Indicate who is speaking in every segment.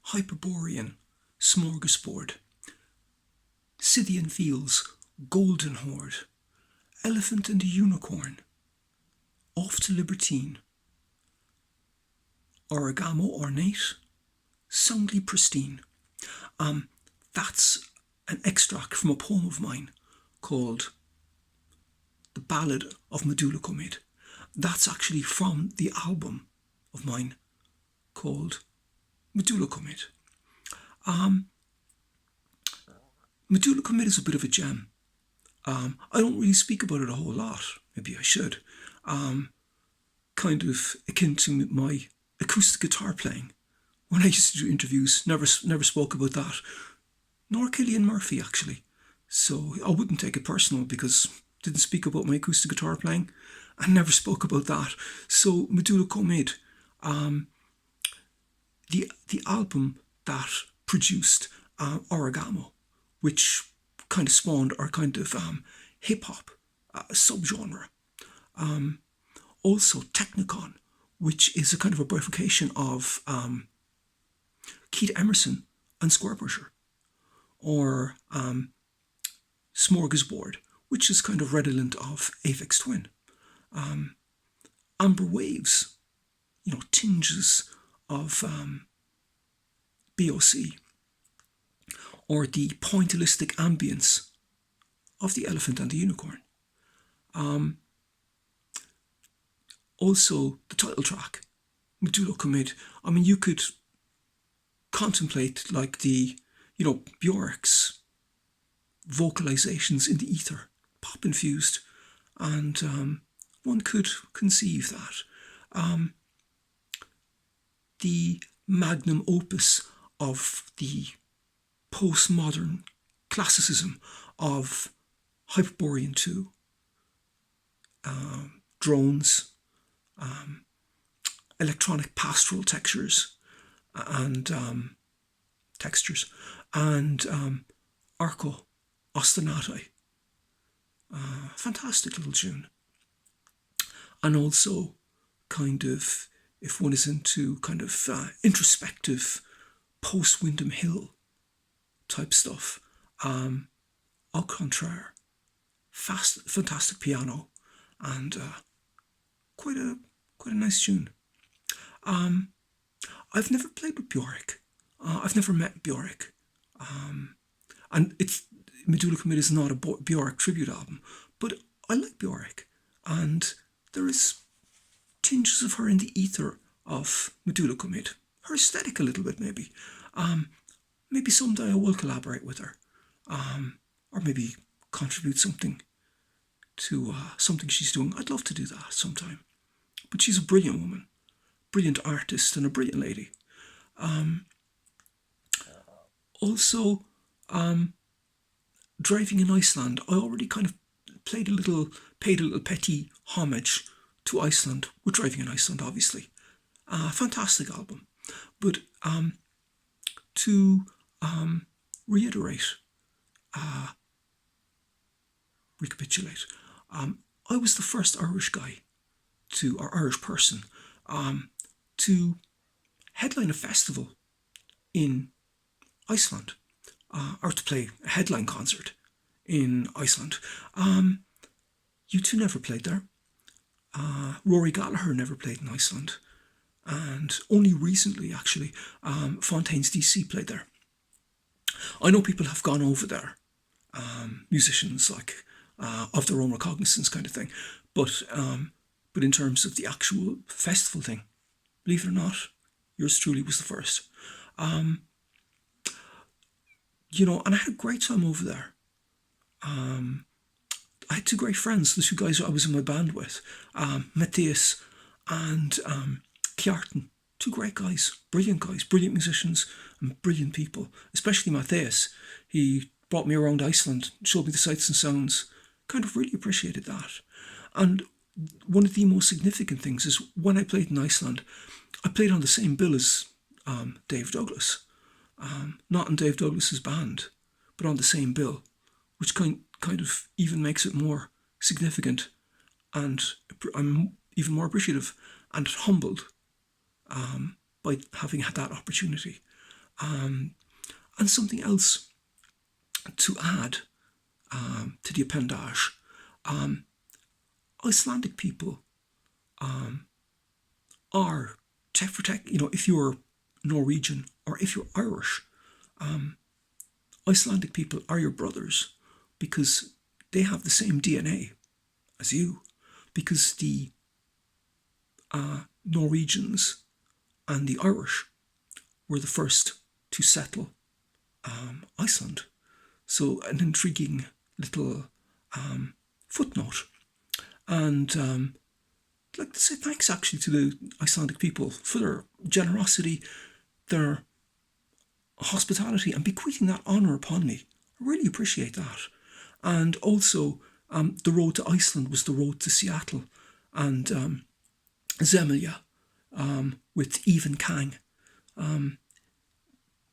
Speaker 1: Hyperborean, Smorgasbord, Scythian Fields, Golden Horde, Elephant and the Unicorn, Off to Libertine, Origamo Ornate, Soundly Pristine. That's an extract from a poem of mine called The Ballad of Medúlla Komið. That's actually from the album of mine called Medúlla Komið. Medúlla Komið is a bit of a gem. I don't really speak about it a whole lot. Maybe I should. Kind of akin to my acoustic guitar playing. When I used to do interviews, never spoke about that. Nor Cillian Murphy, actually. So I wouldn't take it personal because I didn't speak about my acoustic guitar playing. I never spoke about that. So Medúlla Komið, the album that produced Origamo, which kind of spawned our kind of hip-hop subgenre. Also Technicon, which is a kind of a bifurcation of Keith Emerson and Squarebusher, or Smorgasbord, which is kind of redolent of Aphex Twin. Amber Waves, tinges of BOC, or the pointillistic ambience of the Elephant and the Unicorn. Also, the title track, Medúlla Komið. I mean, you could contemplate like the, Björk's vocalizations in the ether, pop infused, and one could conceive that. The magnum opus of the postmodern classicism of Hyperborean 2, drones, electronic pastoral textures and Arco Ostinati. Fantastic little tune. And also kind of, if one is into kind of introspective post-Windham Hill type stuff, au contraire, fantastic piano, and quite a nice tune. I've never played with Björk. I've never met Björk, and Medúlla Komið is not a Björk tribute album, but I like Björk, and there is tinges of her in the ether of Medúlla Komið. Her aesthetic a little bit, maybe. Maybe someday I will collaborate with her, or maybe contribute something to something she's doing. I'd love to do that sometime. But she's a brilliant woman, brilliant artist, and a brilliant lady. Also, driving in Iceland, I already kind of paid a little petty homage to Iceland with Driving in Iceland, obviously. Fantastic album. But to recapitulate, I was the first Irish guy or Irish person to headline a festival in Iceland, or to play a headline concert in Iceland. U2 never played there. Rory Gallagher never played in Iceland. And only recently, actually, Fontaines DC played there. I know people have gone over there, musicians like of their own recognizance kind of thing, but in terms of the actual festival thing, believe it or not, yours truly was the first. And I had a great time over there. I had two great friends, the two guys I was in my band with, Matthias and Kjartan. Two great guys, brilliant musicians, and brilliant people, especially Matthias. He brought me around Iceland, showed me the sights and sounds, kind of really appreciated that. And one of the most significant things is when I played in Iceland, I played on the same bill as Dave Douglas. Not in Dave Douglas's band, but on the same bill, which kind of even makes it more significant, and I'm even more appreciative and humbled by having had that opportunity. And something else to add to the appendage, Icelandic people are, if you're Norwegian or if you're Irish, Icelandic people are your brothers because they have the same DNA as you, because the Norwegians and the Irish were the first to settle Iceland. So an intriguing little footnote. And I'd like to say thanks actually to the Icelandic people for their generosity, their hospitality, and bequeathing that honour upon me. I really appreciate that. And also, the road to Iceland was the road to Seattle, and Zemlya with Eyvind Kang.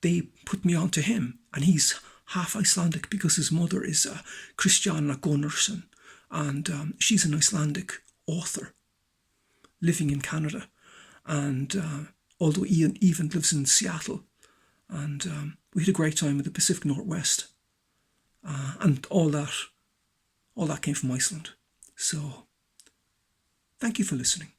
Speaker 1: They put me on to him, and he's half Icelandic because his mother is Kristjana Gunnarsson, and she's an Icelandic author living in Canada. And although Eyvind lives in Seattle, and we had a great time in the Pacific Northwest, and all that came from Iceland. So thank you for listening.